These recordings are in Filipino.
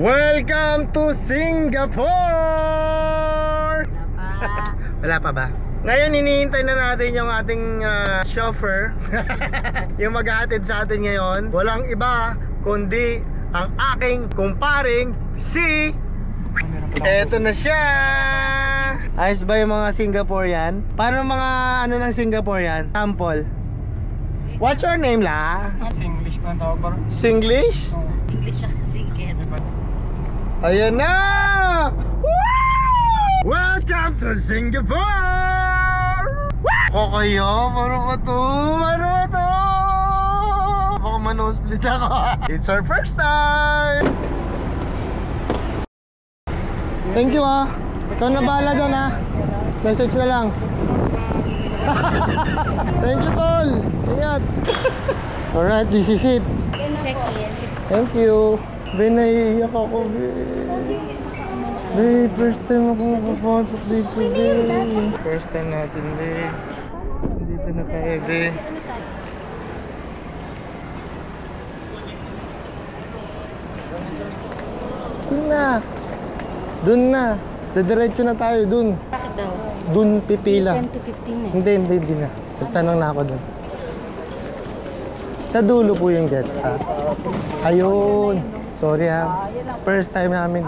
Welcome to Singapore! Wala pa ba? Ngayon hinihintay na natin yung ating chauffeur yung maghahatid sa atin ngayon. Walang iba kundi ang aking kumparing si... Eto na siya! Ayos ba yung mga Singaporean? Paano mga ano ng Singaporean? Sample. What's your name la? Singlish pa ang tawag ba? Singlish? English siya kasi kaya. Ayan na! Woo! Welcome to Singapore! Kakayo, paano ba to? Paano ba to? Baka mano-split ako. It's our first time! Thank you ah. Ikaw na bahala dyan ah. Message na lang. Thank you tol. Ingat. Alright, this is it. Check in. Thank you. Be, naiiyak ako, be. Be, first time ako mapapasok dito, be. First time natin, be. Dito na tayo, be. Dun na. Dun na. Didiretso na tayo, dun. Bakit daw? Dun pipila. 10 to 15 eh. Hindi na. Nagtanong na ako dun. Sa dulo po yung gets, ha? Ayun. Sorry ha. First time namin.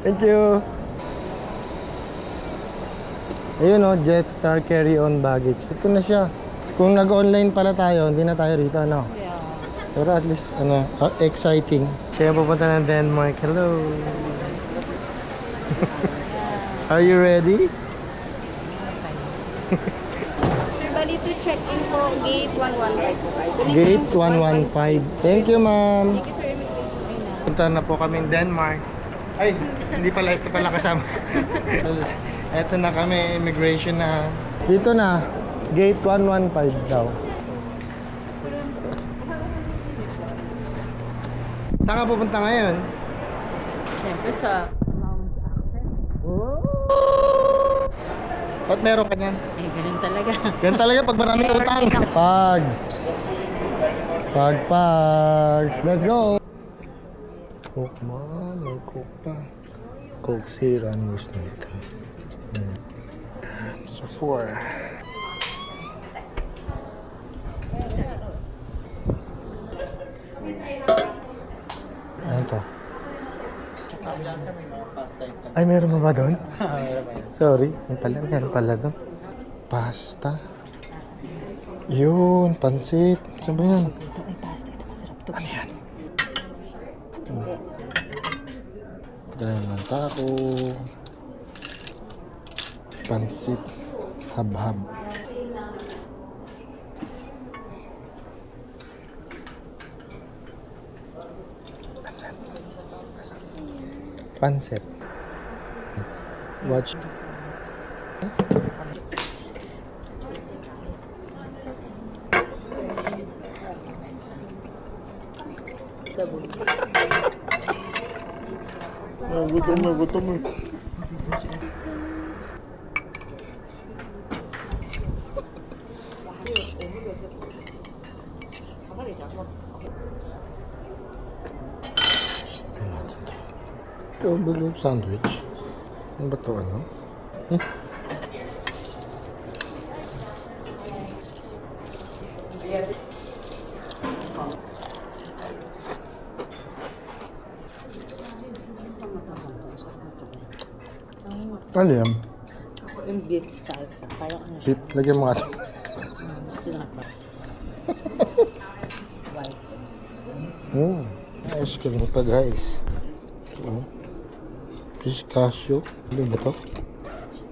Thank you. Ayun o, Jetstar carry-on baggage. Ito na siya. Kung nag-online pala tayo, hindi na tayo rito, ano? Yeah. Pero at least, ano, exciting. Kaya pupunta ng Denmark. Hello. Are you ready? Sir, bali to check in for gate 115. Gate 115. Thank you, ma'am. Punta na po kami Denmark. Ay, hindi pala, ito pala kasama. Ito na kami, immigration na. Dito na, gate 115 daw. Saan ka pupunta ngayon? Siyempre sa lounge access. Ba't meron ka niyan? Eh, ganun talaga. Ganun talaga pag maraming utang. Pags. Pags. Let's go. Coke man, may Coke pa. Coke Zero, ano gusto nito? So 4. Ano to? Ay, meron mo ba doon? Sorry, meron pala doon. Pasta. Yun, pansit. Saan ba yan? Ito ay pasta. Ito masarap to. Ano yan? Dahil ng taco. Pansit. Hab-hab. Pansit. Watch. Gutom mo. Ito, bulog sandwich. Ano ba ito, ano? Ano yan? Ako yung beef salsa. Parang ano siya. Beef, lagyan mo ito. White sauce. Ice cream pa guys. Ito. Pistachio. Ano ba ito?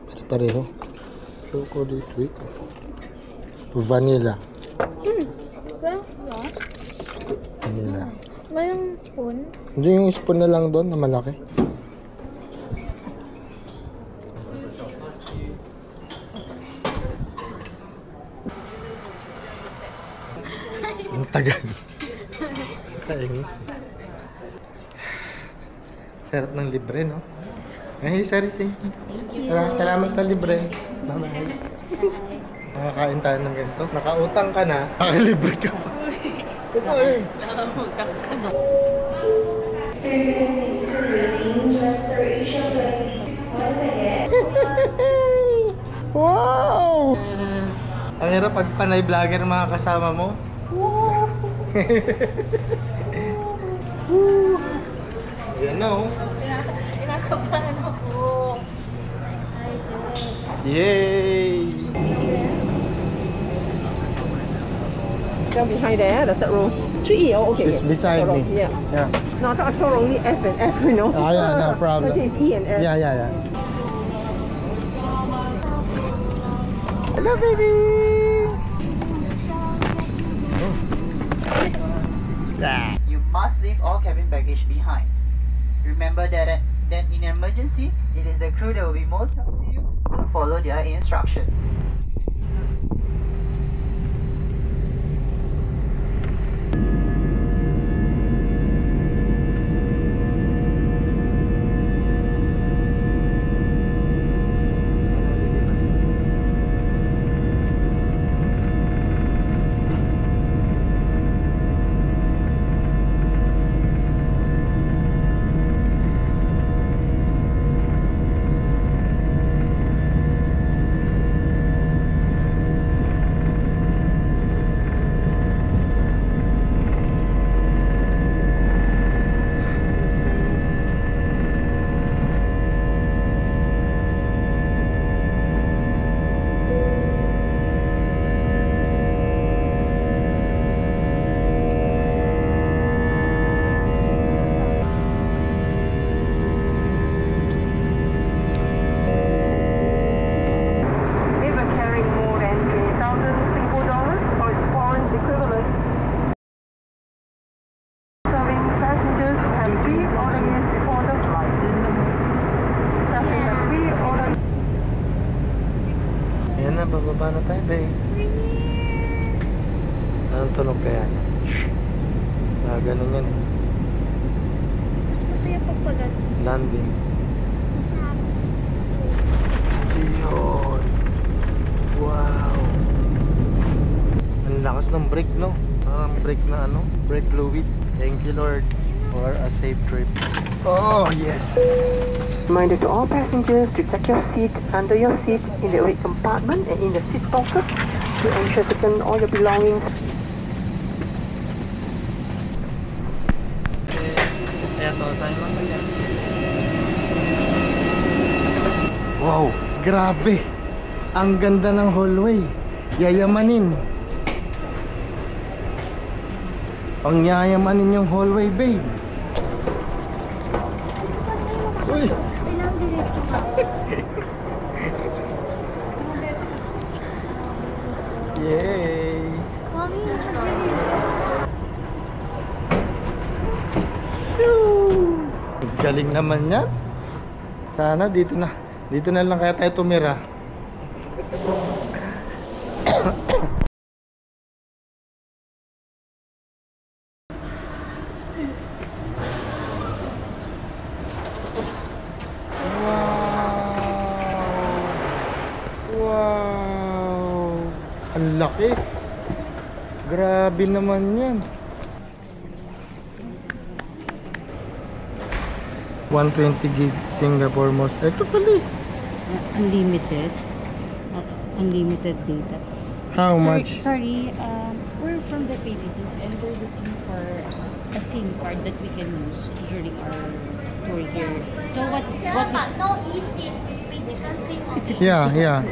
Pare-pareho. Chocolate with vanilla. Vanilla. May yung spoon? Hindi yung spoon na lang doon na malaki. Ang tagal. Kainis. Sarap ng libre, no? Ay, sorry. Salamat sa libre. Bye-bye. Nakakain tayo ng ganito. Nakautang ka na, nakalibre ka pa. Ito eh. Nakakautang ka na. Wow! Ang hirap pag panay vlogger mga kasama mo. Yan na oh. Kinakabahan ako. Excited. Yay! Down behind there, the third row. 3E, oh, okay. She's beside me. Yeah. Yeah. No, I thought I saw only F and F, you know. Ah, yeah, no problem. But it's E and F. Yeah. Hello, baby! Yeah. You must leave all cabin baggage behind. Remember that in an emergency, it is the crew that will be most help to you, so follow their instruction. If you're carrying more than 3,000 Singapore dollars or its foreign equivalent, serving passengers have pre-order meals before the flight. Staffing have pre-order. Ayan na, bababa na tayo, babe. Anong tunog kaya? Ganun yan. Mas masaya pag Landing. masaya. Yun. Wow. Ang lakas ng brake, no? Parang brake na ano? Brake fluid. Thank you, Lord, for a safe trip. Oh, yes! Reminder to all passengers to check your seat under your seat in the red compartment and in the seat pocket to ensure to turn all your belongings. Wow, grabe. Ang ganda ng hallway. Yayamanin. Pangyayamanin yung hallway, babes. Uy. Yay. Galing naman yan. Sana dito na lang kaya tayo tumira. Wow. Ang laki. Grabe naman yan. 120 gig Singapore most. Ito pala. Unlimited. Unlimited data. How much? Sorry, we're from the Philippines and we're looking for a SIM card that we can use during our tour here. So what But no eSIM is physical SIM. it's a Yeah, physical- yeah. So,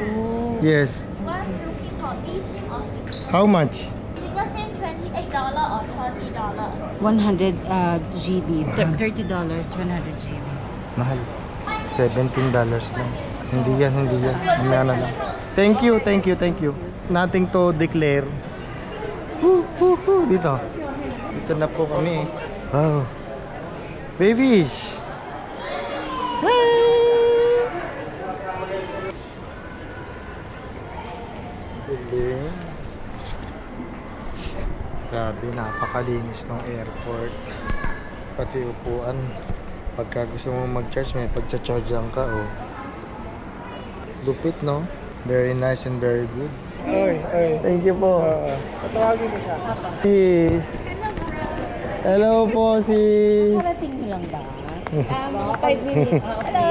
Yes. We're looking for eSIM or physical. How much? Physical SIM $28 or $30. 100 GB, $30, 100 GB. Mahal. $17 lang. Hindi yan. Mamaya na lang. Thank you. Nothing to declare. Dito. Dito na po kami. Wow. Babies. Galing. Grabe, napakalinis ng airport. Pati upuan. Pagka gusto mo mag-charge, may pagcha-chargean ka, oh. Lupit, no? Very nice and very good. Thank you po. Patawagin mo siya. Sis. Hello po, sis. Parating lang ba? Mga 5 minutes. Hello!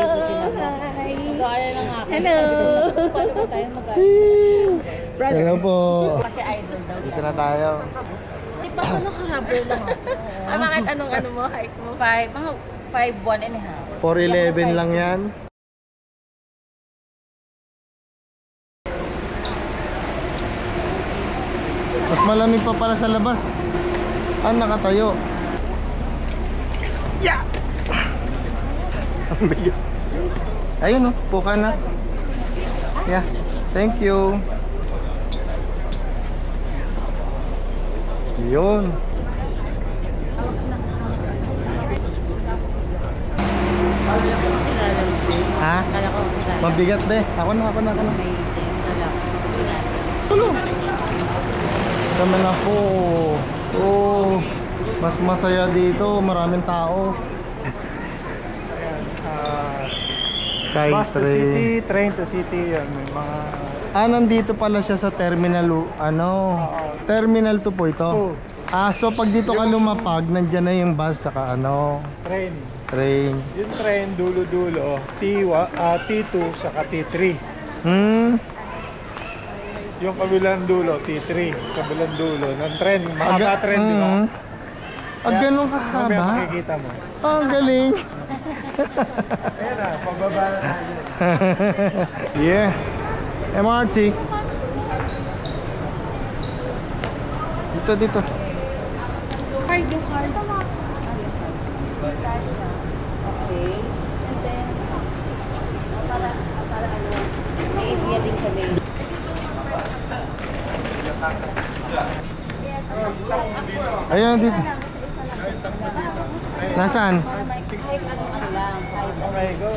Hi! Mag-aaral lang ako. Hello! Paano ba tayo mag-aaral? Hello po. Kasi idol daw. Dito na tayo. Di ba ano ka-rubber lang ako? Bakit anong ano mo? Height mo? 5, mga 5'1 and a half. 4'11 lang yan. Mas malamig pa pala sa labas. Nakatayo. Yeah! Ang bigat. Ayun oh, puka na. Yeah, thank you. Yun. Ha? Kala ko, Mabigat be. Ako na. may kala ko. Tulong. Kami na po. Oh, mas masaya dito. Maraming tao. Sky Bus to train. city, train to city, yan. May mga... Nandito pala siya sa terminal, terminal 2 po ito. So pag dito ka lumapag, nandiyan na yung bus, saka Train. train. Yung train, dulo-dulo, T2 saka T3. Yung kabilang dulo, T3. Kabilang dulo ng train. Mahaba train, di ba? Ganun Mamaya kahaba? makikita mo. Ang galing. Ayan na, pababa na tayo. Yeah. MRT. Dito. Card yung card. Okay. And then, para ano, may area din kami. Ayun, dito. Nasaan? Kahit ano lang, kahit Okay, go.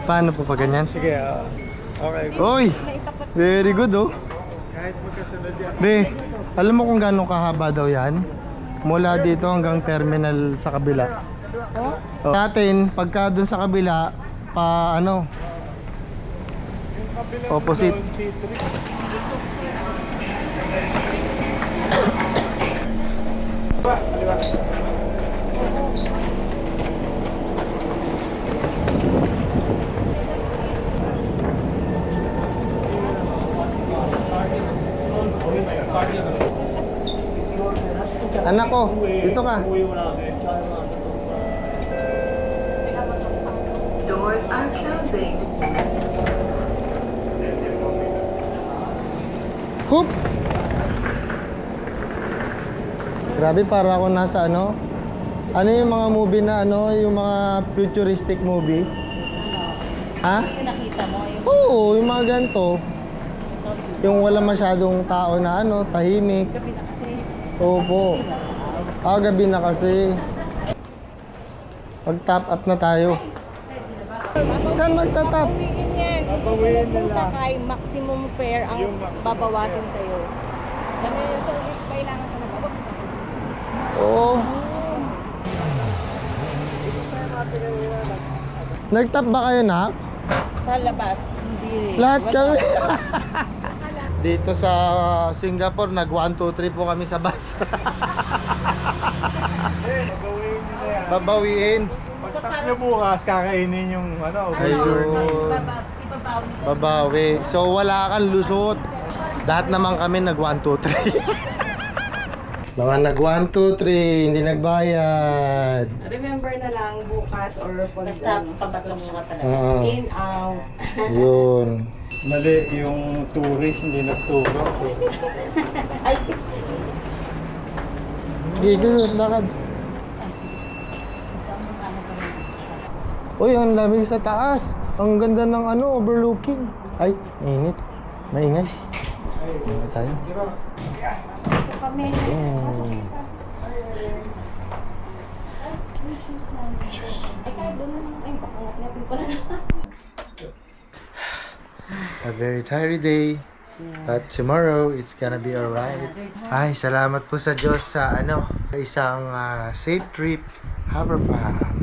Paano po pa ganyan? Sige, okay, go. Oy! Very good oh. Kahit magkasunod yan. Be, alam mo kung gaano kahaba daw yan? Mula dito hanggang terminal sa kabila. Sa atin, pagka dun sa kabila, opposite. T3. Anak ko, dito ka. Doors are closing. Hoop! Grabe, para ako nasa ano yung mga movie na yung mga futuristic movie? Ha? kasi nakita mo yung Oo, yung mga ganito. Yung wala masyadong tao na tahimik. gabi na kasi. Opo. Gabi na kasi. Mag-top up na tayo. Saan magta-top? Yan, sa susunod mong sakay, maximum fare ang babawasan sa'yo. Ganun, so kailangan ka na ba? Oo. Nag-top ba kayo na? Sa labas, hindi rin. Lahat kami. Dito sa Singapore, nag 1, 2, 3 po kami sa bus. Babawiin. Pag-stop nyo bukas, kakainin yung Ayun. Babawi. So wala kang lusot. Lahat naman kami nag 1, 2, 3. Mga nag 1, 2, 3, hindi nagbayad. Remember na lang bukas or Basta papasok siya pala. in, out. Yun. Mali, yung tourist hindi nagturo. Gigil, lakad. Uy, ang lamig sa taas. Ang ganda ng overlooking. Ay, init. Maingay. Ingat tayo. A very tired day. But tomorrow it's gonna be alright. Ay, salamat po sa Diyos sa isang safe trip. Haverfam.